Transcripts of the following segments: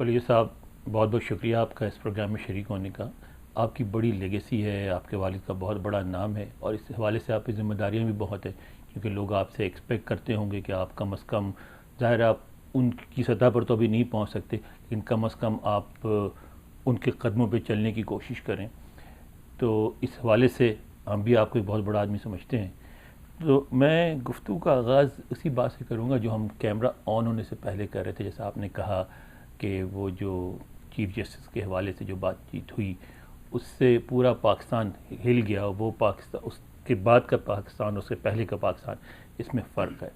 پلیو صاحب، بہت بہت شکریہ آپ کا اس پروگرام میں شریک ہونے کا. آپ کی بڑی لیگیسی ہے، آپ کے والد کا بہت بڑا نام ہے، اور اس حوالے سے آپ کی ذمہ داریاں بھی بہت ہیں، کیونکہ لوگ آپ سے ایکسپیکٹ کرتے ہوں گے کہ آپ کم از کم، ظاہر ہے آپ ان کی سطح پر تو ابھی نہیں پہنچ سکتے، لیکن کم از کم آپ ان کے قدموں پہ چلنے کی کوشش کریں. تو اس حوالے سے ہم بھی آپ کو ایک بہت بڑا آدمی سمجھتے ہیں. تو میں گفتگو کا آغاز اسی بات سے کروں گا جو ہم کیمرہ آن ہونے سے پہلے کر رہے تھے. جیسا آپ نے کہا کہ وہ جو چیف جسٹس کے حوالے سے جو بات چیت ہوئی، اس سے پورا پاکستان ہل گیا. وہ پاکستان، اس کے بعد کا پاکستان، اس سے پہلے کا پاکستان، اس میں فرق ہے.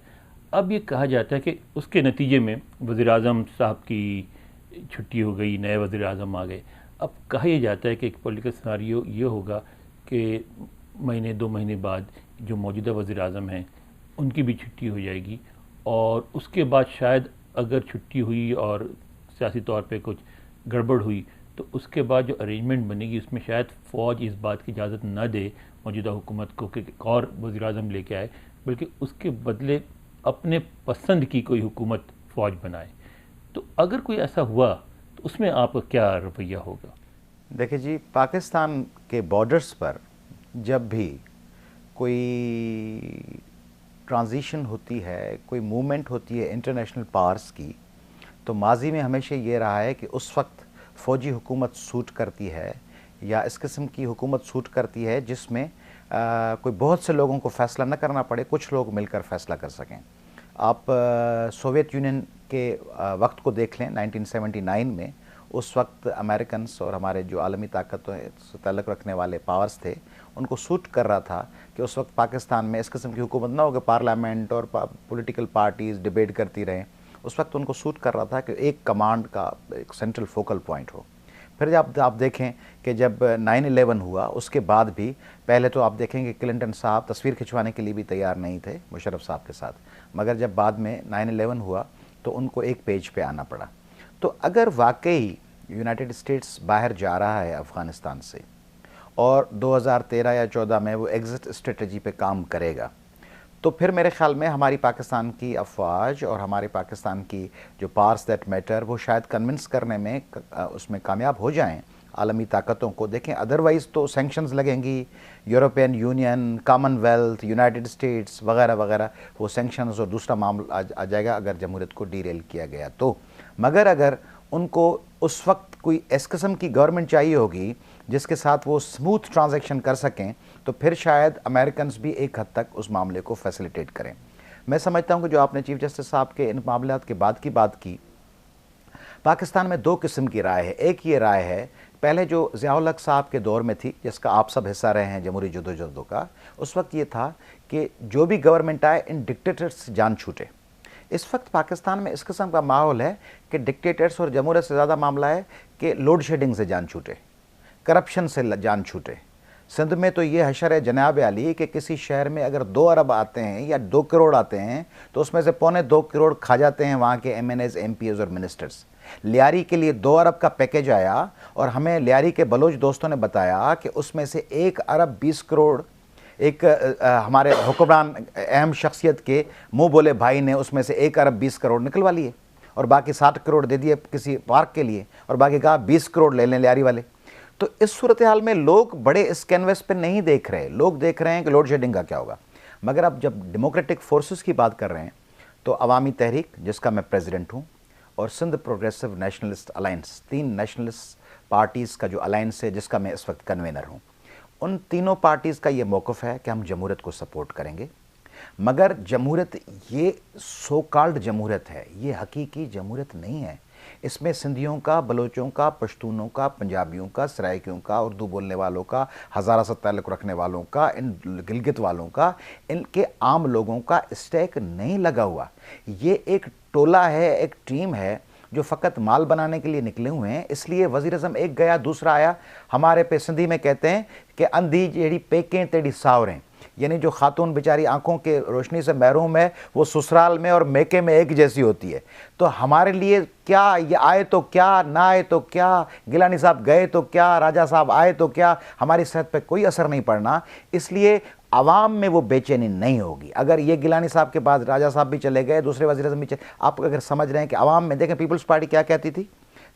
اب یہ کہا جاتا ہے کہ اس کے نتیجے میں وزیر اعظم صاحب کی چھٹی ہو گئی، نئے وزیر اعظم آ گئے. اب کہا یہ جاتا ہے کہ ایک پولیٹیکل سیناریو یہ ہوگا کہ مہینے دو مہینے بعد جو موجودہ وزیر اعظم ہیں ان کی بھی چھٹی ہو جائے گی، اور اس کے بعد شاید اگر چھٹی ہوئی اور سیاسی طور پہ کچھ گڑبڑ ہوئی تو اس کے بعد جو ارینجمنٹ بنے گی اس میں شاید فوج اس بات کی اجازت نہ دے موجودہ حکومت کو کہ ایک اور وزیر اعظم لے کے آئے، بلکہ اس کے بدلے اپنے پسند کی کوئی حکومت فوج بنائے. تو اگر کوئی ایسا ہوا تو اس میں آپ کا کیا رویہ ہوگا؟ دیکھیں جی، پاکستان کے بارڈرز پر جب بھی کوئی ٹرانزیشن ہوتی ہے، کوئی موومنٹ ہوتی ہے انٹرنیشنل پاورز کی، تو ماضی میں ہمیشہ یہ رہا ہے کہ اس وقت فوجی حکومت سوٹ کرتی ہے یا اس قسم کی حکومت سوٹ کرتی ہے جس میں کوئی بہت سے لوگوں کو فیصلہ نہ کرنا پڑے، کچھ لوگ مل کر فیصلہ کر سکیں. آپ سوویت یونین کے وقت کو دیکھ لیں. 1979 میں اس وقت امریکنس اور ہمارے جو عالمی طاقتوں سے تعلق رکھنے والے پاورز تھے، ان کو سوٹ کر رہا تھا کہ اس وقت پاکستان میں اس قسم کی حکومت نہ ہو کہ پارلیمنٹ اور پولیٹیکل پارٹیز ڈیبیٹ کرتی رہیں. اس وقت ان کو سوٹ کر رہا تھا کہ ایک کمانڈ کا ایک سینٹرل فوکل پوائنٹ ہو. پھر جب آپ دیکھیں کہ جب 9/11 ہوا اس کے بعد بھی، پہلے تو آپ دیکھیں کہ کلنٹن صاحب تصویر کھنچوانے کے لیے بھی تیار نہیں تھے مشرف صاحب کے ساتھ، مگر جب بعد میں 9/11 ہوا تو ان کو ایک پیج پہ آنا پڑا. تو اگر واقعی یونائٹڈ اسٹیٹس باہر جا رہا ہے افغانستان سے اور 2013 یا 14 میں وہ ایگزٹ اسٹریٹجی پہ کام کرے گا، تو پھر میرے خیال میں ہماری پاکستان کی افواج اور ہمارے پاکستان کی جو پاورز دیٹ میٹر وہ شاید کنونس کرنے میں اس میں کامیاب ہو جائیں عالمی طاقتوں کو. دیکھیں ادروائز تو سینکشنز لگیں گی، European union, common wealth, United States وغیرہ وغیرہ، وہ سینکشنز اور دوسرا معاملہ آ جائے گا اگر جمہوریت کو ڈیریل کیا گیا تو. مگر اگر ان کو اس وقت کوئی اس قسم کی گورنمنٹ چاہیے ہوگی جس کے ساتھ وہ سموتھ ٹرانزیکشن کر سکیں، تو پھر شاید امریکنز بھی ایک حد تک اس معاملے کو فیسیلیٹیٹ کریں. میں سمجھتا ہوں کہ جو آپ نے چیف جسٹس صاحب کے ان معاملات کے بعد کی بات کی، پاکستان میں دو قسم کی رائے ہے. ایک یہ رائے ہے پہلے جو ضیاء الحق صاحب کے دور میں تھی، جس کا آپ سب حصہ رہے ہیں جمہوری جدوجہد کا، اس وقت یہ تھا کہ جو بھی گورنمنٹ آئے ان ڈکٹیٹرز سے جان چھوٹے. اس وقت پاکستان میں اس قسم کا ماحول ہے کہ ڈکٹیٹرز اور جمہوریت سے زیادہ معاملہ ہے کہ لوڈ شیڈنگ سے جان چھوٹے، کرپشن سے جان چھوٹے. سندھ میں تو یہ حشر ہے جناب علی کہ کسی شہر میں اگر 2 ارب آتے ہیں یا 2 کروڑ آتے ہیں تو اس میں سے 2.25 کروڑ کھا جاتے ہیں وہاں کے MNAs, MPAs اور منسٹرز. لیاری کے لیے 2 ارب کا پیکیج آیا اور ہمیں لیاری کے بلوچ دوستوں نے بتایا کہ اس میں سے 1 ارب 20 کروڑ ایک ہمارے حکمران اہم شخصیت کے منہ بولے بھائی نے اس میں سے 1 ارب 20 کروڑ نکلوا لیے اور باقی 60 کروڑ دے دیے کسی پارک کے لیے اور باقی کہا 20 کروڑ لے لیں لیاری والے. تو اس صورتحال میں لوگ بڑے اس کینوس پہ نہیں دیکھ رہے، لوگ دیکھ رہے ہیں کہ لوڈ شیڈنگ کا کیا ہوگا. مگر اب جب ڈیموکریٹک فورسز کی بات کر رہے ہیں تو عوامی تحریک جس کا میں پریزیڈنٹ ہوں اور Sindh progressive nationalist alliance, 3 nationalist parties کا جو الائنس ہے جس کا میں اس وقت کنوینر ہوں، ان تینوں پارٹیز کا یہ موقف ہے کہ ہم جمہوریت کو سپورٹ کریں گے. مگر جمہوریت یہ سو کالڈ جمہوریت ہے، یہ حقیقی جمہوریت نہیں ہے. اس میں سندھیوں کا، بلوچوں کا، پشتونوں کا، پنجابیوں کا، سرائکیوں کا، اردو بولنے والوں کا، ہزارہ سے تعلق رکھنے والوں کا، ان گلگت والوں کا، ان کے عام لوگوں کا اسٹیک نہیں لگا ہوا. یہ ایک ٹولہ ہے، ایک ٹیم ہے جو فقط مال بنانے کے لیے نکلے ہوئے ہیں. اس لیے وزیر اعظم ایک گیا دوسرا آیا. ہمارے پہ سندھی میں کہتے ہیں کہ اندھی جیڑی پیکیں تیڑی ساوریں، یعنی جو خاتون بیچاری آنکھوں کے روشنی سے محروم ہے وہ سسرال میں اور میکے میں ایک جیسی ہوتی ہے. تو ہمارے لیے کیا یہ آئے تو کیا، نہ آئے تو کیا، گیلانی صاحب گئے تو کیا، راجہ صاحب آئے تو کیا، ہماری صحت پہ کوئی اثر نہیں پڑنا. اس لیے عوام میں وہ بے چینی نہیں ہوگی. اگر یہ گیلانی صاحب کے بعد راجہ صاحب بھی چلے گئے، دوسرے وزیر اعظم بھی چلے، آپ اگر سمجھ رہے ہیں کہ عوام میں دیکھیں پیپلز پارٹی کیا کہتی تھی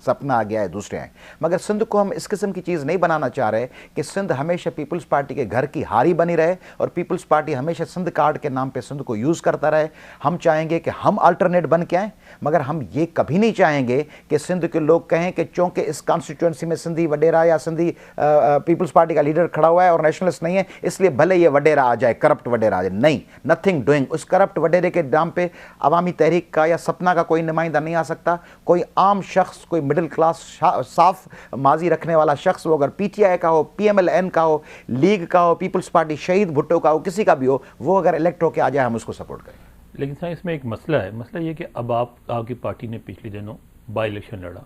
سپنا آ گیا ہے دوسرے آئیں. مگر سندھ کو ہم اس قسم کی چیز نہیں بنانا چاہ رہے کہ سندھ ہمیشہ پیپلز پارٹی کے گھر کی ہاری بنی رہے اور پیپلز پارٹی ہمیشہ سندھ کارڈ کے نام پہ سندھ کو یوز کرتا رہے. ہم چاہیں گے کہ ہم آلٹرنیٹ بن کے آئیں, مگر ہم یہ کبھی نہیں چاہیں گے کہ سندھ کے لوگ کہیں کہ چونکہ اس کانسٹیٹوئنسی میں سندھی وڈیرا یا سندھی پیپلز پارٹی کا لیڈر کھڑا ہوا ہے اور نیشنلسٹ نہیں ہے, اس لیے بھلے یہ وڈیرا آ جائے, کرپٹ وڈیرا آ جائے. نہیں, نتھنگ ڈوئنگ. اس کرپٹ وڈیرے کے نام پہ عوامی تحریک کا یا سپنا کا کوئی نمائندہ نہیں آ سکتا. کوئی عام شخص, کوئی مڈل کلاس صاف ماضی رکھنے والا شخص, وہ اگر پی ٹی آئی کا ہو, پی ایم ایل این کا ہو, لیگ کا ہو, پیپلز پارٹی شہید بھٹو کا ہو, کسی کا بھی ہو, وہ اگر الیکٹ ہو کے آ جائے ہم اس کو سپورٹ کریں. لیکن سر اس میں ایک مسئلہ ہے. مسئلہ یہ کہ اب آپ کی پارٹی نے پچھلے دنوں بائی الیکشن لڑا,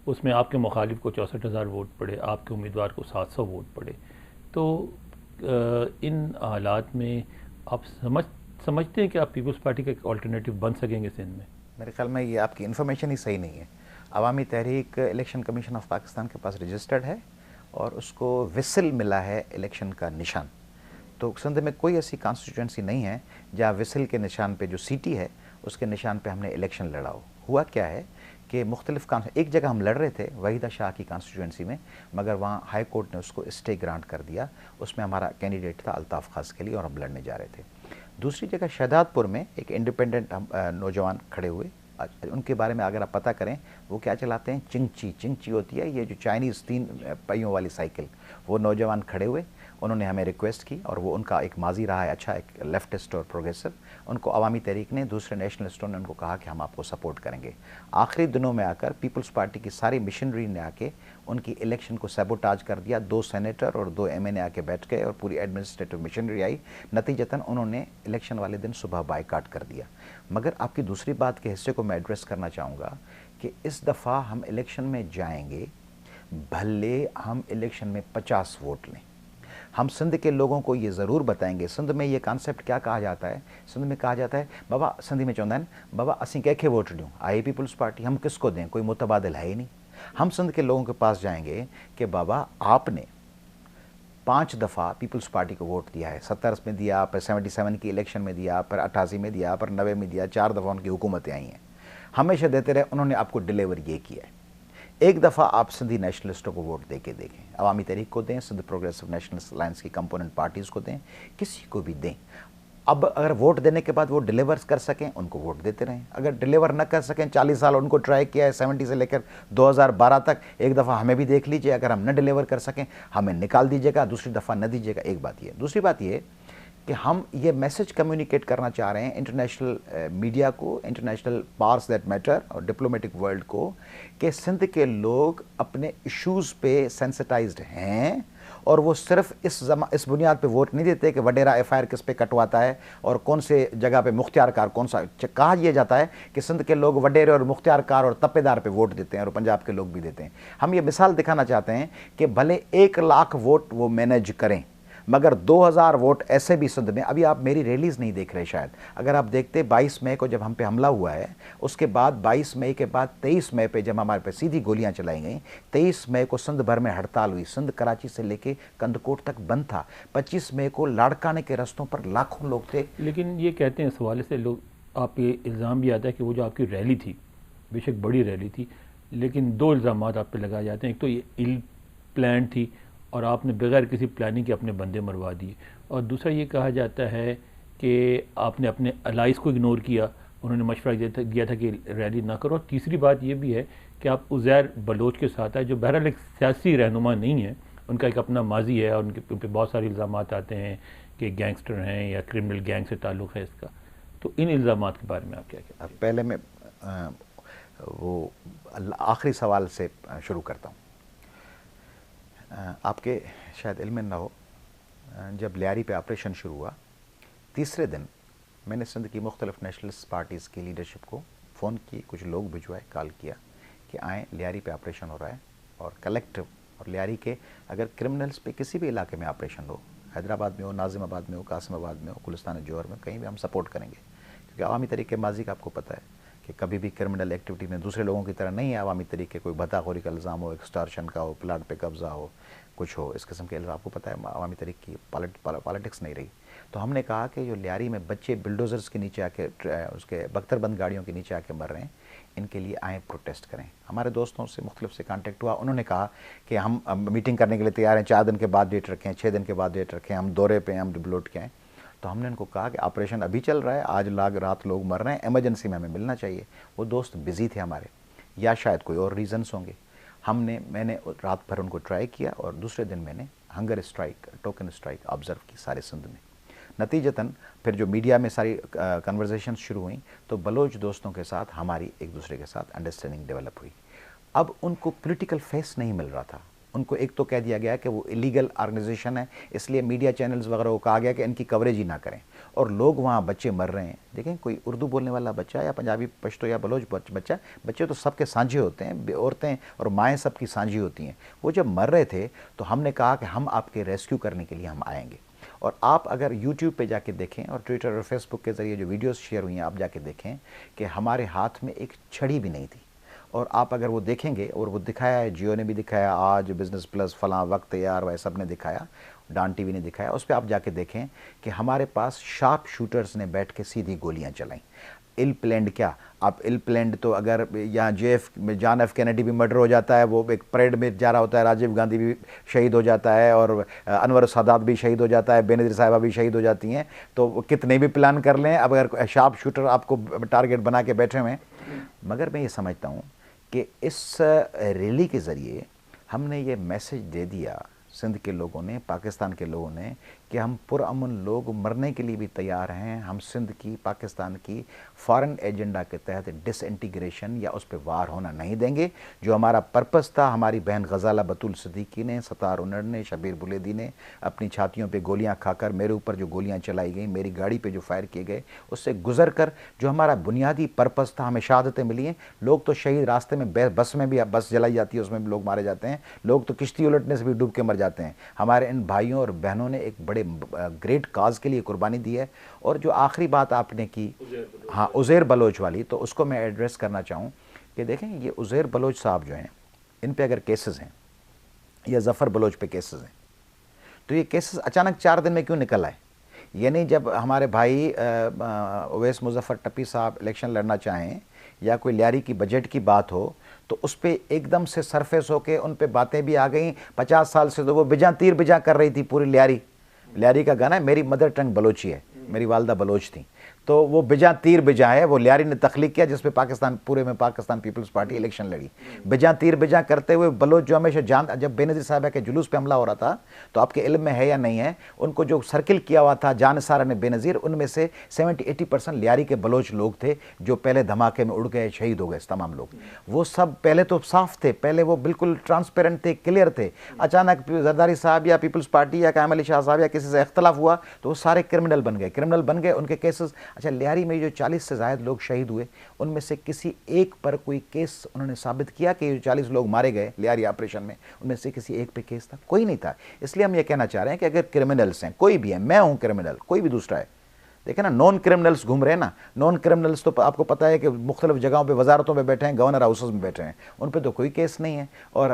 اس میں آپ کے مخالف کو 64,000 ووٹ پڑے, آپ کے امیدوار کو 700 ووٹ پڑے. تو ان حالات میں آپ سمجھتے ہیں کہ آپ پیپلز پارٹی کا ایک آلٹرنیٹیو بن سکیں گے سندھ میں؟ میرے خیال میں یہ آپ کی انفارمیشن ہی صحیح نہیں ہے. عوامی تحریک الیکشن کمیشن آف پاکستان کے پاس رجسٹرڈ ہے اور اس کو وسل ملا ہے الیکشن کا نشان. تو سندھ میں کوئی ایسی کانسٹیٹوئنسی نہیں ہے جہاں وسل کے نشان پہ جو سیٹی ہے اس کے نشان پہ ہم نے الیکشن لڑا ہو. ہوا کیا ہے کہ مختلف ایک جگہ ہم لڑ رہے تھے وحیدہ شاہ کی کانسٹیٹوئنسی میں, مگر وہاں ہائی کورٹ نے اس کو اسٹے گرانٹ کر دیا. اس میں ہمارا کینڈیڈیٹ تھا الطاف خاص کے لیے اور ہم لڑنے جا رہے تھے. دوسری جگہ شہداد پور میں ایک انڈیپینڈنٹ نوجوان کھڑے ہوئے. ان کے بارے میں اگر آپ پتہ کریں, وہ کیا چلاتے ہیں, چنگچی ہوتی ہے یہ جو چائنیز 3 پہیوں والی سائیکل. وہ نوجوان کھڑے ہوئے, انہوں نے ہمیں ریکویسٹ کی اور وہ ان کا ایک ماضی رہا ہے اچھا, ایک لیفٹسٹ اور پروگریسو. ان کو عوامی تحریک نے, دوسرے نیشنلسٹوں نے ان کو کہا کہ ہم آپ کو سپورٹ کریں گے. آخری دنوں میں آ کر پیپلز پارٹی کی ساری مشنری نے آ کے ان کی الیکشن کو سیبوٹاج کر دیا. 2 سینیٹر اور 2 ایم این اے آ کے بیٹھ گئے اور پوری ایڈمنسٹریٹو مشنری آئی. نتیجتاً انہوں نے الیکشن والے دن صبح بائیکاٹ کر دیا. مگر آپ کی دوسری بات کے حصے کو میں ایڈریس کرنا چاہوں گا کہ اس دفعہ ہم الیکشن میں جائیں گے, بھلے ہم الیکشن میں 50 ووٹ لیں. ہم سندھ کے لوگوں کو یہ ضرور بتائیں گے. سندھ میں یہ کانسیپٹ کیا کہا جاتا ہے, سندھ میں کہا جاتا ہے بابا, سندھی میں چوندہ ہیں بابا اسیں کہے ووٹ ڈیوں, آئی پیپلز پارٹی, ہم کس کو دیں, کوئی متبادل ہے ہی نہیں. ہم سندھ کے لوگوں کے پاس جائیں گے کہ بابا آپ نے 5 دفعہ پیپلز پارٹی کو ووٹ دیا ہے. 70 میں دیا, پھر 77 کی الیکشن میں دیا, پھر 88 میں دیا, پھر 90 میں دیا. 4 دفعہ ان کی حکومتیں آئی ہیں, ہمیشہ دیتے رہے. انہوں نے آپ کو ڈیلیور یہ کیا ہے. ایک دفعہ آپ سندھی نیشنلسٹوں کو ووٹ دے کے دیکھیں, عوامی تحریک کو دیں, سندھ پروگریسو نیشنلسٹ الائنس کی کمپوننٹ پارٹیز کو دیں, کسی کو بھی دیں. اب اگر ووٹ دینے کے بعد وہ ڈیلیور کر سکیں ان کو ووٹ دیتے رہیں. اگر ڈیلیور نہ کر سکیں, 40 سال ان کو ٹرائی کیا ہے 70 سے لے کر 2012 تک, ایک دفعہ ہمیں بھی دیکھ لیجئے. اگر ہم نہ ڈیلیور کر سکیں ہمیں نکال دیجیے گا, دوسری دفعہ نہ دیجیے گا. ایک بات یہ. دوسری بات یہ کہ ہم یہ میسج کمیونیکیٹ کرنا چاہ رہے ہیں انٹرنیشنل میڈیا کو, انٹرنیشنل پاورز دیٹ میٹر اور ڈپلومیٹک ورلڈ کو, کہ سندھ کے لوگ اپنے ایشوز پہ سینسٹائزڈ ہیں اور وہ صرف اس بنیاد پہ ووٹ نہیں دیتے کہ وڈیرا ایف آئی آر کس پہ کٹواتا ہے اور کون سے جگہ پہ مختار کار کون سا. کہا یہ جاتا ہے کہ سندھ کے لوگ وڈیرے اور مختار کار اور تپے دار پہ ووٹ دیتے ہیں اور پنجاب کے لوگ بھی دیتے ہیں. ہم یہ مثال دکھانا چاہتے ہیں کہ بھلے 1 لاکھ ووٹ وہ مینیج کریں, مگر 2000 ووٹ ایسے بھی سندھ میں. ابھی آپ میری ریلیز نہیں دیکھ رہے شاید, اگر آپ دیکھتے 22 مئی کو جب ہم پہ حملہ ہوا ہے, اس کے بعد 22 مئی کے بعد 23 مئی پہ جب ہمارے پہ سیدھی گولیاں چلائی گئیں, 23 مئی کو سندھ بھر میں ہڑتال ہوئی. سندھ کراچی سے لے کے کندکوٹ تک بند تھا. 25 مئی کو لاڑکانے کے رستوں پر لاکھوں لوگ تھے. لیکن یہ کہتے ہیں اس حوالے سے لوگ, آپ یہ الزام بھی آتا ہے کہ وہ جو آپ کی ریلی تھی, بے شک بڑی ریلی تھی, لیکن 2 الزامات آپ پہ لگائے جاتے ہیں. ایک تو یہ ایل پلان تھی اور آپ نے بغیر کسی پلاننگ کے اپنے بندے مروا دیے, اور دوسرا یہ کہا جاتا ہے کہ آپ نے اپنے الائز کو اگنور کیا, انہوں نے مشورہ دیا تھا کہ ریلی نہ کرو. اور تیسری بات یہ بھی ہے کہ آپ عزیر بلوچ کے ساتھ ہے, جو بہرحال ایک سیاسی رہنما نہیں ہے, ان کا ایک اپنا ماضی ہے اور ان پہ بہت سارے الزامات آتے ہیں کہ گینگسٹر ہیں یا کرمنل گینگ سے تعلق ہے اس کا. تو ان الزامات کے بارے میں آپ کیا کہتے ہیں؟ پہلے میں وہ آخری سوال سے شروع کرتا ہوں. آپ کے شاید علم نہ ہو, جب لیاری پہ آپریشن شروع ہوا, تیسرے دن میں نے سندھ کی مختلف نیشنلسٹ پارٹیز کی لیڈرشپ کو فون کی, کچھ لوگ بھجوائے, کال کیا کہ آئیں لیاری پہ آپریشن ہو رہا ہے اور کلیکٹیو, اور لیاری کے اگر کرمنلز پہ کسی بھی علاقے میں آپریشن ہو, حیدرآباد میں ہو, ناظم آباد میں ہو, قاسم آباد میں ہو, گلستان جوہر میں, کہیں بھی ہم سپورٹ کریں گے. کیونکہ عوامی تحریک کے ماضی کا آپ کو پتہ ہے کہ کبھی بھی کرمنل ایکٹیویٹی میں دوسرے لوگوں کی طرح نہیں ہے عوامی طریقے، کوئی بھتاخوری کا الزام ہو، ایکسٹارشن کا ہو، پلاٹ پہ قبضہ ہو، کچھ ہو اس قسم کے الزام. آپ کو پتہ ہے عوامی طریقے کی پالیٹکس نہیں رہی. تو ہم نے کہا کہ جو لیاری میں بچے بلڈوزرز کے نیچے آ کے اس کے بختر بند گاڑیوں کے نیچے آ کے مر رہے ہیں، ان کے لیے آئیں پروٹیسٹ کریں. ہمارے دوستوں سے مختلف سے کانٹیکٹ ہوا، انہوں نے کہا کہ ہم میٹنگ کرنے کے لیے تیار ہیں، 4 دن کے بعد ڈیٹ رکھیں، 6 دن کے بعد ڈیٹ رکھیں، ہم دورے پہ ہیں، ہم ڈبلوٹ کے ہیں. تو ہم نے ان کو کہا کہ آپریشن ابھی چل رہا ہے، آج رات لوگ مر رہے ہیں، ایمرجنسی میں ہمیں ملنا چاہیے. وہ دوست بزی تھے ہمارے، یا شاید کوئی اور ریزنس ہوں گے. میں نے رات بھر ان کو ٹرائی کیا، اور دوسرے دن میں نے hunger strike, token strike observe کی سارے سندھ میں. نتیجتاً پھر جو میڈیا میں ساری کنورزیشنز شروع ہوئیں تو بلوچ دوستوں کے ساتھ ہماری ایک دوسرے کے ساتھ انڈرسٹینڈنگ ڈیولپ ہوئی. اب ان کو پولیٹیکل فیس نہیں مل رہا تھا. ان کو ایک تو کہہ دیا گیا کہ وہ ایلیگل آرگنائزیشن ہے، اس لیے میڈیا چینلز وغیرہ کو کہا گیا کہ ان کی کوریج ہی نہ کریں. اور لوگ وہاں بچے مر رہے ہیں. دیکھیں کوئی اردو بولنے والا بچہ یا پنجابی پشتو یا بلوچ بچہ، بچے تو سب کے سانجھے ہوتے ہیں، عورتیں اور مائیں سب کی سانجھی ہوتی ہیں. وہ جب مر رہے تھے تو ہم نے کہا کہ ہم آپ کے ریسکیو کرنے کے لیے ہم آئیں گے. اور آپ اگر یوٹیوب پہ جا کے دیکھیں اور ٹویٹر اور فیس بک کے ذریعے جو ویڈیوز شیئر ہوئی ہیں آپ جا کے دیکھیں کہ ہمارے ہاتھ میں ایک چھڑی بھی نہیں تھی. اور آپ اگر وہ دیکھیں گے، اور وہ دکھایا ہے، جیو نے بھی دکھایا، آج بزنس پلس، فلاں وقت تیار، وہ سب نے دکھایا، ڈان ٹی وی نے دکھایا. اس پہ آپ جا کے دیکھیں کہ ہمارے پاس شارپ شوٹرز نے بیٹھ کے سیدھی گولیاں چلائیں. ایل پلینڈ کیا، آپ ایل پلینڈ تو اگر یہاں جان ایف کینیڈی بھی مرڈر ہو جاتا ہے، وہ ایک پریڈ میں جا رہا ہوتا ہے، راجیو گاندھی بھی شہید ہو جاتا ہے، اور انور السادات بھی شہید ہو جاتا ہے، بے نظیر صاحبہ بھی شہید ہو جاتی ہیں. تو کتنے بھی پلان کر لیں، اب اگر شارپ شوٹر آپ کو ٹارگٹ بنا کے بیٹھے ہوئے ہیں. مگر میں یہ سمجھتا ہوں کہ اس ریلی کے ذریعے ہم نے یہ میسج دے دیا سندھ کے لوگوں نے، پاکستان کے لوگوں نے، کہ ہم پرامن لوگ مرنے کے لیے بھی تیار ہیں. ہم سندھ کی، پاکستان کی فارن ایجنڈا کے تحت ڈس انٹیگریشن یا اس پہ وار ہونا نہیں دیں گے. جو ہمارا پرپس تھا، ہماری بہن غزالہ بطول صدیقی نے، ستار انڑ نے، شبیر بلیدی نے اپنی چھاتیوں پہ گولیاں کھا کر، میرے اوپر جو گولیاں چلائی گئیں، میری گاڑی پہ جو فائر کیے گئے، اس سے گزر کر جو ہمارا بنیادی پرپس تھا، ہمیں شہادتیں ملی ہیں. لوگ تو شہید راستے میں، بس میں بھی بس جلائی جاتی ہے، اس میں بھی لوگ مارے جاتے ہیں. لوگ تو کشتی الٹنے سے بھی ڈوب کے مر جاتے ہیں. ہمارے ان بھائیوں اور بہنوں نے ایک بڑے گریٹ کاز کے لیے قربانی دی ہے. اور جو آخری بات آپ نے کی، ہاں عزیر بلوچ والی، تو اس کو میں ایڈریس کرنا چاہوں کہ دیکھیں یہ عزیر بلوچ صاحب جو ہیں، ان پہ اگر کیسز ہیں، یا ظفر بلوچ پہ کیسز ہیں، تو یہ کیسز اچانک 4 دن میں کیوں نکل آئے؟ یعنی جب ہمارے بھائی اویس مظفر ٹپی صاحب الیکشن لڑنا چاہیں، یا کوئی لیاری کی بجٹ کی بات ہو، تو اس پہ ایک دم سے سرفیس ہو کے ان پہ باتیں بھی آ گئیں. 50 سال سے تو وہ بجاں تیر بجاں کر رہی تھی پوری لیاری کا گانا ہے. میری مدر ٹنگ بلوچی ہے، میری والدہ بلوچ تھیں، تو وہ بجاں تیر بجاں ہے، وہ لیاری نے تخلیق کیا، جس پہ پاکستان پورے میں پاکستان پیپلز پارٹی الیکشن لڑی. بجاں تیر بجاں کرتے ہوئے بلوچ جو ہمیشہ جب بے نظیر صاحبہ کے جلوس پہ حملہ ہو رہا تھا، تو آپ کے علم میں ہے یا نہیں ہے، ان کو جو سرکل کیا ہوا تھا جان سارا نے بے نظیر، ان میں سے 70-80% لیاری کے بلوچ لوگ تھے جو پہلے دھماکے میں اڑ گئے، شہید ہو گئے تمام لوگ. وہ سب پہلے تو صاف تھے، پہلے وہ بالکل ٹرانسپیرنٹ تھے، کلیئر تھے. اچانک زرداری صاحب یا پیپلز پارٹی یا قائم علی شاہ صاحب یا کسی سے اختلاف ہوا تو وہ سارے کرمنل بن گئے. ان کے کیسز، اچھا لیاری میں جو 40 سے زائد لوگ شہید ہوئے، ان میں سے کسی ایک پر کوئی کیس انہوں نے ثابت کیا کہ 40 لوگ مارے گئے لیاری آپریشن میں، ان میں سے کسی ایک پہ کیس تھا؟ کوئی نہیں تھا. اس لیے ہم یہ کہنا چاہ رہے ہیں کہ اگر کرمنلز ہیں، کوئی بھی ہے، میں ہوں کرمنل، کوئی بھی دوسرا ہے، دیکھیں نا نون کرمنلز گھوم رہے ہیں نا. نون کرمنلز تو آپ کو پتہ ہے کہ مختلف جگہوں پہ، وزارتوں پہ بیٹھے ہیں، گورنر ہاؤسز میں بیٹھے ہیں، ان پہ تو کوئی کیس نہیں ہے. اور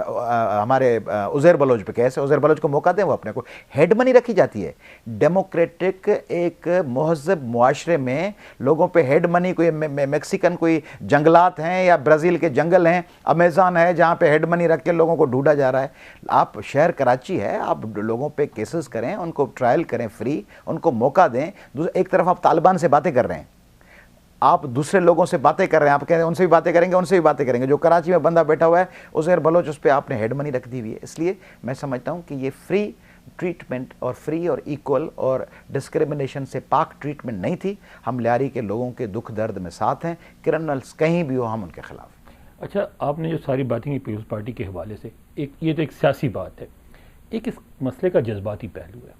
ہمارے عزیر بلوچ پہ کیس ہے. عزیر بلوچ کو موقع دیں، وہ اپنے کو ہیڈ منی رکھی جاتی ہے. ڈیموکریٹک ایک مہذب معاشرے میں لوگوں پہ ہیڈ منی، کوئی میکسیکن کوئی جنگلات ہیں یا برازیل کے جنگل ہیں، امیزان ہے، جہاں پہ ہیڈ منی رکھ کے لوگوں کو ڈھونڈا جا رہا ہے. آپ شہر کراچی ہے، آپ لوگوں پہ کیسز کریں، ان کو ٹرائل کریں فری، ان کو موقع دیں. ایک طرف آپ طالبان سے باتیں کر رہے ہیں، آپ دوسرے لوگوں سے باتیں کر رہے ہیں، آپ کہہ رہے ہیں ان سے بھی باتیں کریں گے، ان سے بھی باتیں کریں گے. جو کراچی میں بندہ بیٹھا ہوا ہے عزیر بلوچ، اس پہ آپ نے ہیڈ منی رکھ دی ہوئی ہے. اس لیے میں سمجھتا ہوں کہ یہ فری ٹریٹمنٹ اور فری اور ایکول اور ڈسکریمنیشن سے پاک ٹریٹمنٹ نہیں تھی. ہم لیاری کے لوگوں کے دکھ درد میں ساتھ ہیں، کرمنلز کہیں بھی ہو ہم ان کے خلاف. اچھا، آپ نے جو ساری باتیں کی پیپلز پارٹی کے حوالے سے، یہ تو ایک سیاسی بات ہے، ایک اس مسئلے کا جذباتی پہلو ہے،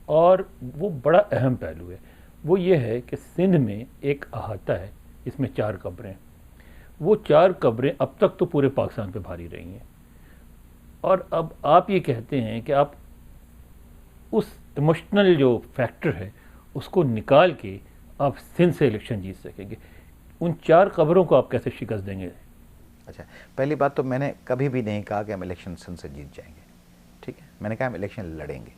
اور وہ بڑا اہم پہلو ہے. وہ یہ ہے کہ سندھ میں ایک احاطہ ہے، اس میں 4 قبریں، وہ 4 قبریں اب تک تو پورے پاکستان پہ بھاری رہی ہیں. اور اب آپ یہ کہتے ہیں کہ آپ اس ایموشنل جو فیکٹر ہے اس کو نکال کے آپ سندھ سے الیکشن جیت سکیں گے. ان 4 قبروں کو آپ کیسے شکست دیں گے؟ اچھا، پہلی بات تو میں نے کبھی بھی نہیں کہا کہ ہم الیکشن سندھ سے جیت جائیں گے، ٹھیک ہے، میں نے کہا ہم الیکشن لڑیں گے۔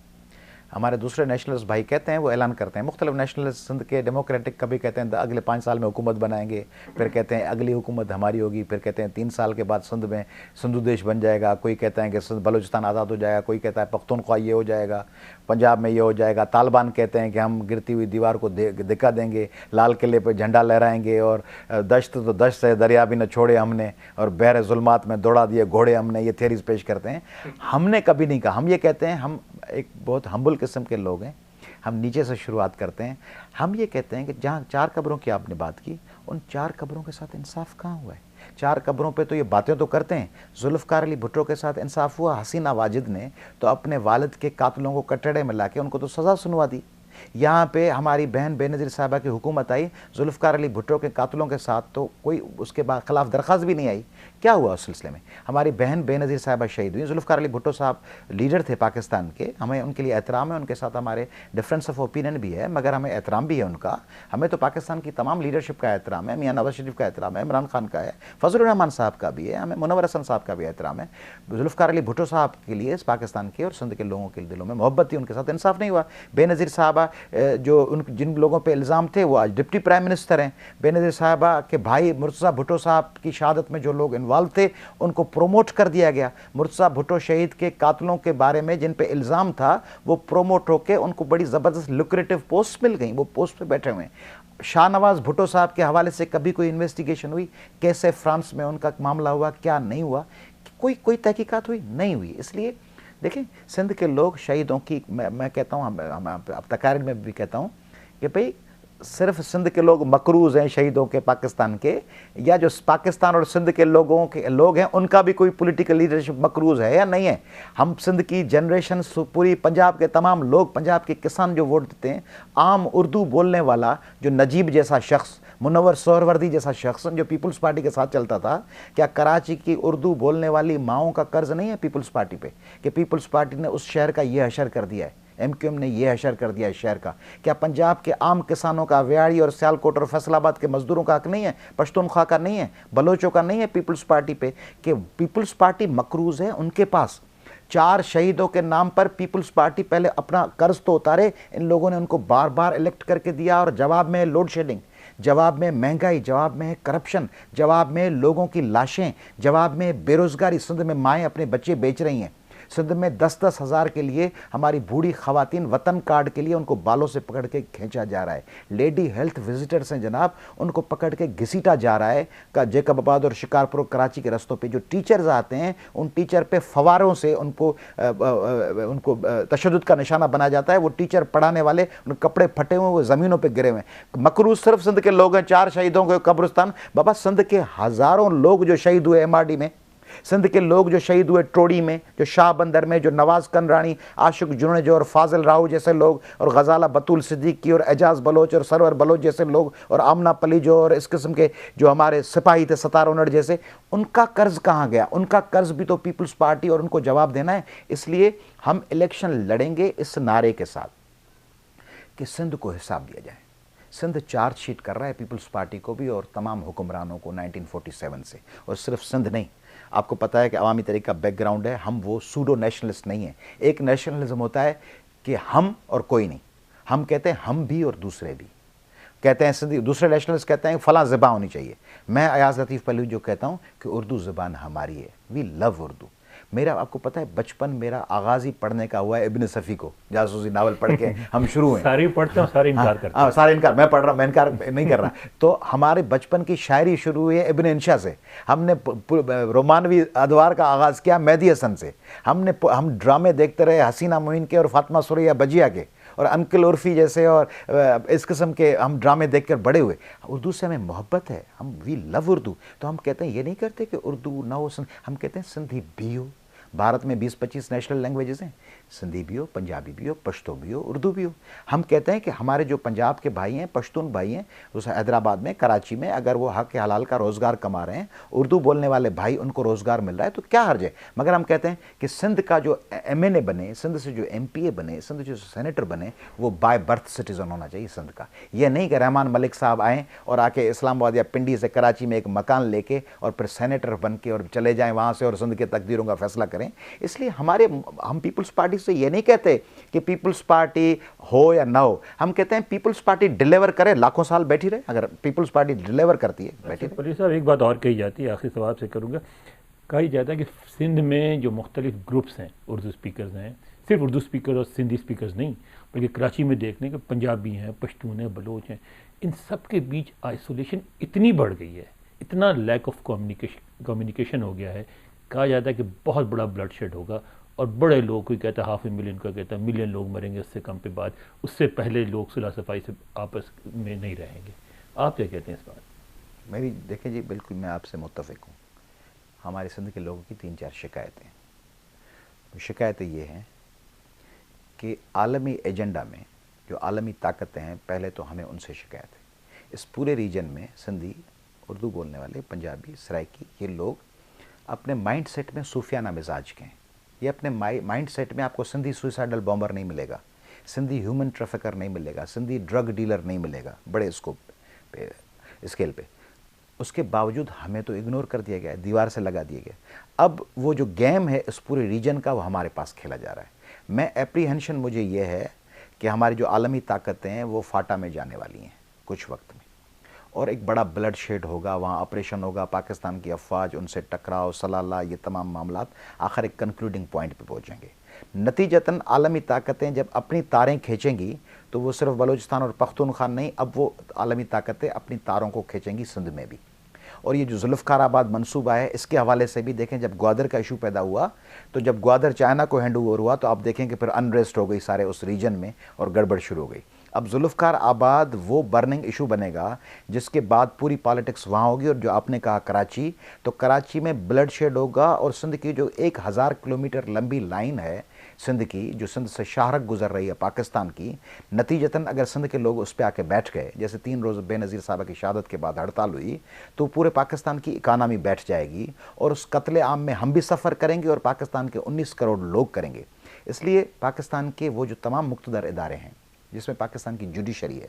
ہمارے دوسرے نیشنلسٹ بھائی کہتے ہیں، وہ اعلان کرتے ہیں، مختلف نیشنلسٹ سندھ کے ڈیموکریٹک کبھی کہتے ہیں اگلے 5 سال میں حکومت بنائیں گے، پھر کہتے ہیں اگلی حکومت ہماری ہوگی، پھر کہتے ہیں 3 سال کے بعد سندھ میں سندھو دیش بن جائے گا، کوئی کہتا ہے کہ سندھ بلوچستان آزاد ہو جائے گا، کوئی کہتا ہے پختونخوا یہ ہو جائے گا، پنجاب میں یہ ہو جائے گا، طالبان کہتے ہیں کہ ہم گرتی ہوئی دیوار کو دکھا دیں گے، لال قلعے پہ جھنڈا لہرائیں گے، اور دشت تو دشت ہے دریا بھی نہ چھوڑے ہم نے، اور بحر ظلمات میں دوڑا دیے گھوڑے ہم نے، یہ تھیریز پیش کرتے ہیں۔ ہم نے کبھی نہیں کہا، ہم یہ کہتے ہیں، ہم ایک بہت ہمبل قسم کے لوگ ہیں، ہم نیچے سے شروعات کرتے ہیں۔ ہم یہ کہتے ہیں کہ جہاں 4 قبروں کی آپ نے بات کی، ان 4 قبروں کے ساتھ انصاف کہاں ہوا ہے؟ 4 قبروں پہ تو یہ باتیں تو کرتے ہیں، ذوالفقار علی بھٹو کے ساتھ انصاف ہوا، حسینہ واجد نے تو اپنے والد کے قاتلوں کو کٹڑے میں لا کے ان کو تو سزا سنوا دی۔ یہاں پہ ہماری بہن بے نظیر صاحبہ کی حکومت آئی، ذوالفقار علی بھٹو کے قاتلوں کے ساتھ تو کوئی اس کے خلاف درخواست بھی نہیں آئی۔ کیا ہوا اس سلسلے میں؟ ہماری بہن بے نظیر صاحبہ شہید ہوئی۔ ذوالفقار علی بھٹو صاحب لیڈر تھے پاکستان کے، ہمیں ان کے لیے احترام ہے، ان کے ساتھ ہمارے ڈفرینس آف اوپینین بھی ہے، مگر ہمیں احترام بھی ہے ان کا۔ ہمیں تو پاکستان کی تمام لیڈرشپ کا احترام ہے، میاں نواز شریف کا احترام ہے، عمران خان کا ہے، فضل الرحمان صاحب کا بھی ہے، ہمیں منور حسن صاحب کا بھی احترام ہے۔ ذوالفقار علی بھٹو صاحب کے لیے پاکستان کے اور سندھ کے لوگوں کے دلوں میں محبت تھی، ان کے ساتھ انصاف نہیں ہوا۔ بے نظیر صاحبہ جو جن لوگوں پہ الزام تھے وہ آج ڈپٹی پرائم منسٹر ہیں۔ بے نظیر صاحبہ کے بھائی مرتضیٰ بھٹو صاحب کی شہادت میں جو لوگ انوالو تھے ان کو پروموٹ کر دیا گیا۔ مرتضیٰ بھٹو شہید کے قاتلوں کے بارے میں جن پہ الزام تھا وہ پروموٹ ہو کے ان کو بڑی زبردست لوکریٹو پوسٹ مل گئیں، وہ پوسٹ پہ بیٹھے ہوئے ہیں۔ شاہ نواز بھٹو صاحب کے حوالے سے کبھی کوئی انویسٹیگیشن ہوئی؟ کیسے فرانس میں ان کا معاملہ ہوا، کیا نہیں ہوا؟ کوئی تحقیقات ہوئی؟ نہیں ہوئی۔ اس لیے دیکھیں، سندھ کے لوگ شہیدوں کی، میں کہتا ہوں، اب تقاریر میں بھی کہتا ہوں کہ بھئی صرف سندھ کے لوگ مقروض ہیں شہیدوں کے پاکستان کے، یا جو پاکستان اور سندھ کے لوگ ہیں ان کا بھی کوئی پولیٹیکل لیڈرشپ مقروض ہے یا نہیں ہے؟ ہم سندھ کی جنریشن، پوری پنجاب کے تمام لوگ، پنجاب کے کسان جو ووٹ دیتے ہیں، عام اردو بولنے والا جو نجیب جیسا شخص، منور سہروردی جیسا شخص جو پیپلز پارٹی کے ساتھ چلتا تھا، کیا کراچی کی اردو بولنے والی ماؤں کا قرض نہیں ہے پیپلز پارٹی پہ کہ پیپلز پارٹی نے اس شہر کا یہ حشر کر دیا ہے، ایم کیو ایم نے یہ حشر کر دیا ہے شہر کا؟ کیا پنجاب کے عام کسانوں کا، ویاڑی اور سیالکوٹ اور فیصل آباد کے مزدوروں کا حق نہیں ہے؟ پشتونخوا کا نہیں ہے؟ بلوچوں کا نہیں ہے پیپلز پارٹی پہ کہ پیپلز پارٹی مقروض ہے ان کے پاس؟ 4 شہیدوں کے نام پر پیپلز پارٹی پہلے اپنا قرض تو اتارے، ان لوگوں نے ان کو بار بار الیکٹ کر کے دیا، اور جواب میں لوڈ شیڈنگ، جواب میں مہنگائی، جواب میں کرپشن، جواب میں لوگوں کی لاشیں، جواب میں بے روزگاری۔ سندھ میں مائیں اپنے بچے بیچ رہی ہیں، سندھ میں 10-10 ہزار کے لیے ہماری بوڑھی خواتین وطن کارڈ کے لیے ان کو بالوں سے پکڑ کے کھینچا جا رہا ہے۔ لیڈی ہیلتھ وزٹرز ہیں جناب، ان کو پکڑ کے گھسیٹا جا رہا ہے۔ جیکب آباد اور شکارپور کراچی کے رستوں پہ جو ٹیچرز آتے ہیں، ان ٹیچر پہ فواروں سے ان کو تشدد کا نشانہ بنا جاتا ہے۔ وہ ٹیچر پڑھانے والے، ان کپڑے پھٹے ہوئے، وہ زمینوں پہ گرے ہوئے ہیں۔ مقروض صرف سندھ کے لوگ ہیں، 4 شہیدوں کے قبرستان۔ بابا سندھ کے ہزاروں لوگ جو شہید ہوئے ایم آر ڈی میں، سندھ کے لوگ جو شہید ہوئے ٹوڑی میں، جو شاہ بندر میں، جو نواز کنرانی، عاشق جنیجو اور فاضل راؤ جیسے لوگ، اور غزالہ بطول صدیقی اور اعجاز بلوچ اور سرور بلوچ جیسے لوگ، اور آمنہ پلیجو اور اس قسم کے جو ہمارے سپاہی تھے ستار اونڑ جیسے، ان کا قرض کہاں گیا؟ ان کا قرض بھی تو پیپلز پارٹی اور ان کو جواب دینا ہے۔ اس لیے ہم الیکشن لڑیں گے اس نعرے کے ساتھ کہ سندھ کو حساب دیا جائے۔ سندھ چارج شیٹ کر رہا ہے پیپلز پارٹی کو بھی اور تمام حکمرانوں کو 1947 سے، اور صرف سندھ نہیں۔ آپ کو پتہ ہے کہ عوامی تحریک کا بیک گراؤنڈ ہے، ہم وہ سوڈو نیشنلسٹ نہیں ہیں۔ ایک نیشنلزم ہوتا ہے کہ ہم اور کوئی نہیں، ہم کہتے ہیں ہم بھی اور دوسرے بھی، کہتے ہیں سندھی، دوسرے نیشنلسٹ کہتے ہیں فلاں زبان ہونی چاہیے۔ میں ایاز لطیف پہلوی جو کہتا ہوں کہ اردو زبان ہماری ہے، وی لو اردو۔ میرا، آپ کو پتہ ہے، بچپن میرا آغاز ہی پڑھنے کا ہوا ہے ابن صفی کو، جاسوسی ناول پڑھ کے ہم شروع ہیں۔ سارے پڑھتے ہیں، سارے انکار کرتے ہیں۔ سارے انکار، میں پڑھ رہا ہوں، میں انکار نہیں کر رہا۔ تو ہمارے بچپن کی شاعری شروع ہوئی ہے ابن انشا سے، ہم نے رومانوی ادوار کا آغاز کیا مہدی حسن سے، ہم ڈرامے دیکھتے رہے حسینہ معین کے اور فاطمہ سوریا بجیا کے اور انکل عرفی جیسے، اور اس قسم کے ہم ڈرامے دیکھ کر بڑے ہوئے۔ اردو سے ہمیں محبت ہے، ہم وی لو اردو۔ تو ہم کہتے ہیں، یہ نہیں کرتے کہ اردو نہ ہو، ہم کہتے ہیں سندھی بھی ہو، بھارت میں 20-25 نیشنل لینگویجز ہیں، سندھی بھی ہو، پنجابی بھی ہو، پشتو بھی ہو، اردو بھی ہو۔ ہم کہتے ہیں کہ ہمارے جو پنجاب کے بھائی ہیں، پشتون بھائی ہیں، اس حیدرآباد میں، کراچی میں، اگر وہ حق حلال کا روزگار کما رہے ہیں، اردو بولنے والے بھائی ان کو روزگار مل رہا ہے تو کیا حرج ہے؟ مگر ہم کہتے ہیں کہ سندھ کا جو ایم این اے بنے، سندھ سے جو ایم پی اے بنے، سندھ جو سینیٹر بنے، وہ بائی برتھ سٹیزن ہونا چاہیے سندھ کا۔ یہ نہیں کہ رحمان ملک صاحب آئیں اور آ کے اسلام آباد یا پنڈی سے کراچی میں ایک مکان لے کے اور پھر سینیٹر بن کے اور چلے جائیں وہاں سے اور سندھ کے تقدیروں کا فیصلہ کریں۔ اس لیے ہم پیپلز پارٹی سے یہ نہیں کہتے کہ پیپلز پارٹی ہو یا نہ ہو، ہم کہتے ہیں پیپلز پارٹی ڈیلیور کرے، لاکھوں سال بیٹھی رہے، اگر پیپلز پارٹی ڈیلیور کرتی ہے بیٹھی رہے۔ پروفیسر صاحب ایک بات اور کہی جاتی ہے، آخری سوال سے کروں گا، کہا جاتا ہے کہ سندھ میں جو مختلف گروپس ہیں، اردو اسپیکرز ہیں، صرف اردو اسپیکر اور سندھی اسپیکرز نہیں، بلکہ کراچی میں دیکھ لیں کہ پنجابی ہیں، پشتون ہیں، بلوچ ہیں، ان سب کے بیچ آئسولیشن اتنی بڑھ گئی ہے، اتنا لیک آف کمیونیکیشن ہو گیا ہے، کہا جاتا ہے کہ بہت بڑا بلڈ شیڈ ہوگا، اور بڑے لوگ کوئی کہتا ہے 500,000 کا کہتا ہے ملین لوگ مریں گے اس سے کم پہ بعد، اس سے پہلے لوگ صلح صفائی سے آپس میں نہیں رہیں گے۔ آپ کیا کہتے ہیں اس بات؟ میں بھی دیکھیں جی، بالکل میں آپ سے متفق ہوں۔ ہمارے سندھ کے لوگوں کی 3-4 شکایتیں، شکایتیں یہ ہیں کہ عالمی ایجنڈا میں جو عالمی طاقتیں ہیں، پہلے تو ہمیں ان سے شکایت ہے۔ اس پورے ریجن میں سندھی، اردو بولنے والے، پنجابی، سرائکی، یہ لوگ اپنے مائنڈ سیٹ میں صوفیانہ مزاج کے ہیں۔ یہ اپنے مائنڈ سیٹ میں آپ کو سندھی سوئسائڈل بامبر نہیں ملے گا، سندھی ہیومن ٹریفکر نہیں ملے گا، سندھی ڈرگ ڈیلر نہیں ملے گا بڑے اسکوپ پہ، اسکیل پہ۔ اس کے باوجود ہمیں تو اگنور کر دیا گیا ہے، دیوار سے لگا دیا گیا۔ اب وہ جو گیم ہے اس پورے ریجن کا، وہ ہمارے پاس کھیلا جا رہا ہے۔ میں اپریہنشن مجھے یہ ہے کہ ہماری جو عالمی طاقتیں ہیں وہ فاٹا میں جانے والی ہیں کچھ وقت میں، اور ایک بڑا بلڈ شیڈ ہوگا، وہاں آپریشن ہوگا، پاکستان کی افواج، ان سے ٹکراؤ، سلالہ، یہ تمام معاملات آخر ایک کنکلوڈنگ پوائنٹ پہ پہنچیں گے۔ نتیجتاً عالمی طاقتیں جب اپنی تاریں کھینچیں گی تو وہ صرف بلوچستان اور پختونخوا نہیں، اب وہ عالمی طاقتیں اپنی تاروں کو کھینچیں گی سندھ میں بھی۔ اور یہ جو ذوالفقار آباد منصوبہ ہے، اس کے حوالے سے بھی دیکھیں، جب گوادر کا ایشو پیدا ہوا تو جب گوادر چائنا کو ہینڈ اوور ہوا تو آپ دیکھیں کہ پھر انریسٹ ہو گئی سارے اس ریجن میں اور گڑبڑ شروع ہو گئی۔ اب ذوالفقار آباد وہ برننگ ایشو بنے گا جس کے بعد پوری پالیٹکس وہاں ہوگی، اور جو آپ نے کہا کراچی، تو کراچی میں بلڈ شیڈ ہوگا، اور سندھ کی جو 1000 کلومیٹر لمبی لائن ہے سندھ کی، جو سندھ سے شاہرگ گزر رہی ہے پاکستان کی، نتیجتاً اگر سندھ کے لوگ اس پہ آ کے بیٹھ گئے، جیسے 3 روز بے نظیر صاحبہ کی شہادت کے بعد ہڑتال ہوئی، تو پورے پاکستان کی اکانومی بیٹھ جائے گی، اور اس قتل عام میں ہم بھی سفر کریں گے اور پاکستان کے 19 کروڑ لوگ کریں گے۔ اس لیے پاکستان کے وہ جو تمام مقتدر ادارے ہیں، جس میں پاکستان کی جوڈیشری ہے،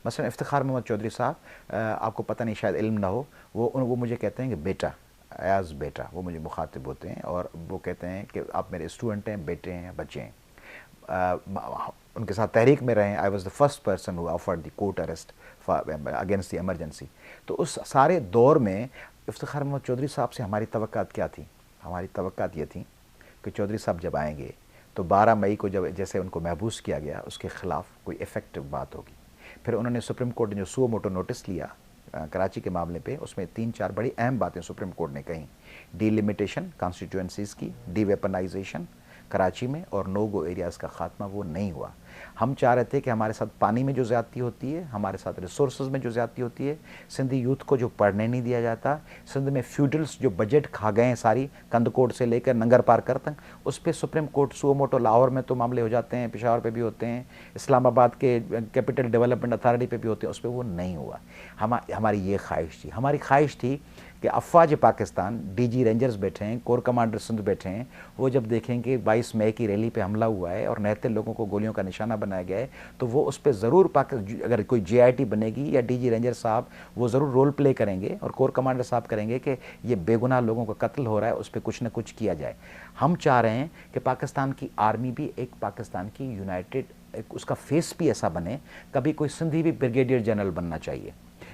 مثلا افتخار محمد چودھری صاحب، آپ کو پتہ نہیں، شاید علم نہ ہو، وہ مجھے کہتے ہیں کہ بیٹا، ایاز بیٹا، وہ مجھے مخاطب ہوتے ہیں، اور وہ کہتے ہیں کہ آپ میرے اسٹوڈنٹ ہیں، بیٹے ہیں، بچے ہیں۔ ان کے ساتھ تحریک میں رہے ہیں۔ I was the first person who offered the court arrest against the emergency. تو اس سارے دور میں افتخار محمد چودھری صاحب سے ہماری توقعات کیا تھیں؟ ہماری توقعات یہ تھیں کہ چودھری صاحب جب آئیں گے تو 12 مئی کو جب جیسے ان کو محبوس کیا گیا، اس کے خلاف کوئی ایفیکٹو بات ہوگی۔ پھر انہوں نے سپریم کورٹ نے جو سو موٹو نوٹس لیا کراچی کے معاملے پہ، اس میں 3-4 بڑی اہم باتیں سپریم کورٹ نے کہیں۔ ڈی لمیٹیشن کانسٹیٹوئنسیز کی، ڈی ویپنائزیشن کراچی میں، اور نو گو ایریاز کا خاتمہ، وہ نہیں ہوا۔ ہم چاہ رہے تھے کہ ہمارے ساتھ پانی میں جو زیادتی ہوتی ہے، ہمارے ساتھ ریسورسز میں جو زیادتی ہوتی ہے، سندھی یوتھ کو جو پڑھنے نہیں دیا جاتا، سندھ میں فیوڈلز جو بجٹ کھا گئے ہیں ساری، کندکوٹ سے لے کر ننگر پار تک، اس پہ سپریم کورٹ سو موٹو، لاہور میں تو معاملے ہو جاتے ہیں، پشاور پہ بھی ہوتے ہیں، اسلام آباد کے کیپٹل ڈیولپمنٹ اتھارٹی پہ بھی ہوتے ہیں، اس پہ وہ نہیں ہوا۔ ہماری یہ خواہش تھی، ہماری خواہش تھی کہ افواج پاکستان، ڈی جی رینجرز بیٹھے ہیں، کور کمانڈر سندھ بیٹھے ہیں، وہ جب دیکھیں کہ 22 مئی کی ریلی پہ حملہ ہوا ہے اور نہتے لوگوں کو گولیوں کا نشانہ بنایا گیا ہے، تو وہ اس پہ ضرور اگر کوئی جے آئی ٹی بنے گی یا ڈی جی رینجر صاحب، وہ ضرور رول پلے کریں گے، اور کور کمانڈر صاحب کریں گے کہ یہ بے گناہ لوگوں کا قتل ہو رہا ہے، اس پہ کچھ نہ کچھ کیا جائے۔ ہم چاہ رہے ہیں کہ پاکستان کی آرمی بھی ایک پاکستان کی یونائٹڈ، اس کا فیس بھی ایسا بنے، کبھی کوئی سندھی بھی بریگیڈیئر جنرل بننا چاہیے،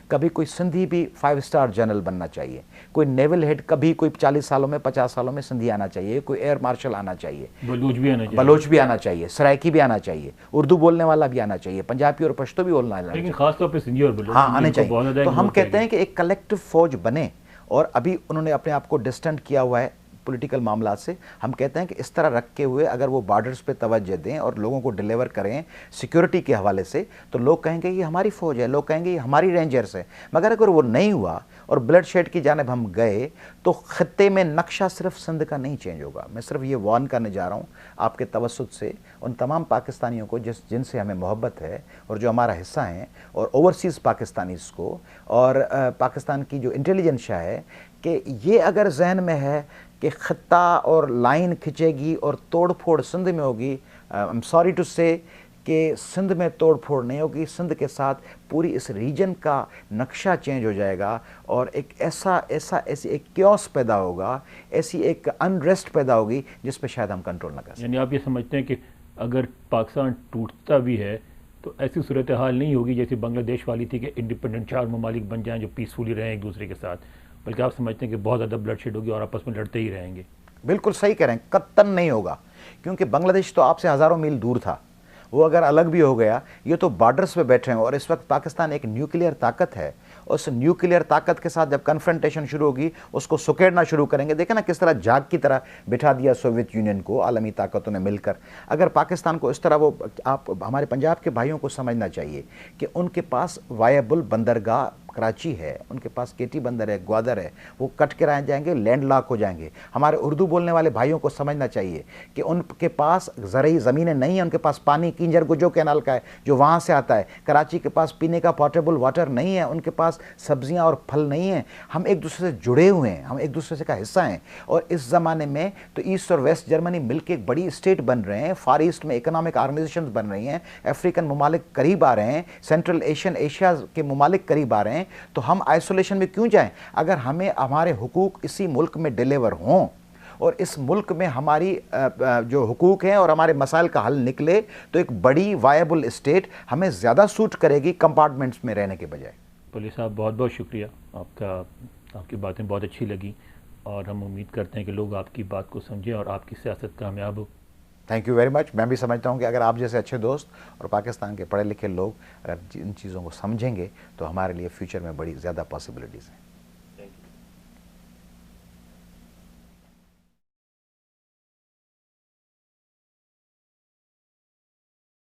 کبھی کوئی سندھی بھی 5 اسٹار جنرل بننا چاہیے، کوئی نیول ہیڈ کبھی کوئی 40 سالوں میں 50 سالوں میں سندھی آنا چاہیے، کوئی ایئر مارشل آنا چاہیے، بلوچ بھی آنا چاہیے، سرائکی بھی آنا چاہیے، اردو بولنے والا بھی آنا چاہیے، پنجابی اور پشتو بھی بولنا چاہیے، لیکن خاص طور پہ سندھی اور بلوچ آنے چاہیے۔ تو ہم کہتے ہیں کہ ایک کلیکٹو فوج بنے، اور ابھی انہوں نے اپنے آپ کو ڈسٹنٹ کیا ہوا ہے پولیٹیکل معاملات سے. ہم کہتے ہیں کہ اس طرح رکھے ہوئے اگر وہ بارڈرز پہ توجہ دیں اور لوگوں کو ڈیلیور کریں سیکیورٹی کے حوالے سے, تو لوگ کہیں گے یہ ہماری فوج ہے, لوگ کہیں گے یہ ہماری رینجرز ہے. مگر اگر وہ نہیں ہوا اور بلڈ شیڈ کی جانب ہم گئے تو خطے میں نقشہ صرف سندھ کا نہیں چینج ہوگا. میں صرف یہ وارن کرنے جا رہا ہوں آپ کے توسط سے ان تمام پاکستانیوں کو جن سے ہمیں محبت ہے اور جو ہمارا حصہ ہیں, اور اوورسیز پاکستانیز کو, اور پاکستان کی جو انٹیلیجنس ہے, کہ یہ اگر ذہن میں ہے کہ خطہ اور لائن کھنچے گی اور توڑ پھوڑ سندھ میں ہوگی, I'm sorry to say کہ سندھ میں توڑ پھوڑ نہیں ہوگی. سندھ کے ساتھ پوری اس ریجن کا نقشہ چینج ہو جائے گا اور ایک ایسی ایک کیوس پیدا ہوگا, ایسی ایک انریسٹ پیدا ہوگی جس پہ شاید ہم کنٹرول نہ کر سکیں. یعنی آپ یہ سمجھتے ہیں کہ اگر پاکستان ٹوٹتا بھی ہے تو ایسی صورتحال نہیں ہوگی جیسے بنگلہ دیش والی تھی کہ انڈیپینڈنٹ 4 ممالک بن جائیں جو پیسفلی رہیں ایک دوسرے کے ساتھ, بلکہ آپ سمجھتے ہیں کہ بہت زیادہ بلڈ شیڈ ہوگی اور آپس میں لڑتے ہی رہیں گے؟ بالکل صحیح کہہ رہے ہیں, قطعاً نہیں ہوگا, کیونکہ بنگلہ دیش تو آپ سے ہزاروں میل دور تھا. وہ اگر الگ بھی ہو گیا, یہ تو بارڈرز پہ بیٹھے ہیں, اور اس وقت پاکستان ایک نیوکلیئر طاقت ہے. اس نیوکلیئر طاقت کے ساتھ جب کنفرنٹیشن شروع ہوگی اس کو سکیڑنا شروع کریں گے. دیکھیں نا کس طرح جاگ کی طرح بٹھا دیا سوویت یونین کو عالمی طاقتوں نے مل کر. اگر پاکستان کو اس طرح, وہ آپ ہمارے پنجاب کے بھائیوں کو سمجھنا چاہیے کہ ان کے پاس وائبل بندرگاہ کراچی ہے, ان کے پاس کیٹی بندر ہے, گوادر ہے, وہ کٹ کے رہ جائیں گے, لینڈ لاک ہو جائیں گے. ہمارے اردو بولنے والے بھائیوں کو سمجھنا چاہیے کہ ان کے پاس زرعی زمینیں نہیں ہیں, ان کے پاس پانی کنجر گجو کینال کا ہے جو وہاں سے آتا ہے. کراچی کے پاس پینے کا پورٹیبل واٹر نہیں ہے, ان کے پاس سبزیاں اور پھل نہیں ہیں. ہم ایک دوسرے سے جڑے ہوئے ہیں, ہم ایک دوسرے سے کا حصہ ہیں. اور اس زمانے میں تو ایسٹ اور ویسٹ جرمنی مل کے ایک بڑی اسٹیٹ بن رہے ہیں, فار ایسٹ میں اکنامک آرگنائزیشنز بن رہی ہیں, افریقن ممالک قریب آ رہے ہیں, سینٹرل ایشیا کے ممالک قریب آ رہے ہیں. تو ہم آئسولیشن میں کیوں جائیں؟ اگر ہمیں ہمارے حقوق اسی ملک میں ڈیلیور ہوں اور اس ملک میں ہماری جو حقوق ہیں اور ہمارے مسائل کا حل نکلے, تو ایک بڑی وائبل اسٹیٹ ہمیں زیادہ سوٹ کرے گی کمپارٹمنٹس میں رہنے کے بجائے. پولیس صاحب بہت بہت شکریہ, آپ کی باتیں بہت اچھی لگیں, اور ہم امید کرتے ہیں کہ لوگ آپ کی بات کو سمجھیں اور آپ کی سیاست کامیاب ہو. Thank you very much. میں بھی سمجھتا ہوں کہ اگر آپ جیسے اچھے دوست اور پاکستان کے پڑھے لکھے لوگ اگر ان چیزوں کو سمجھیں گے تو ہمارے لیے فیوچر میں بڑی زیادہ پاسبلٹیز ہیں.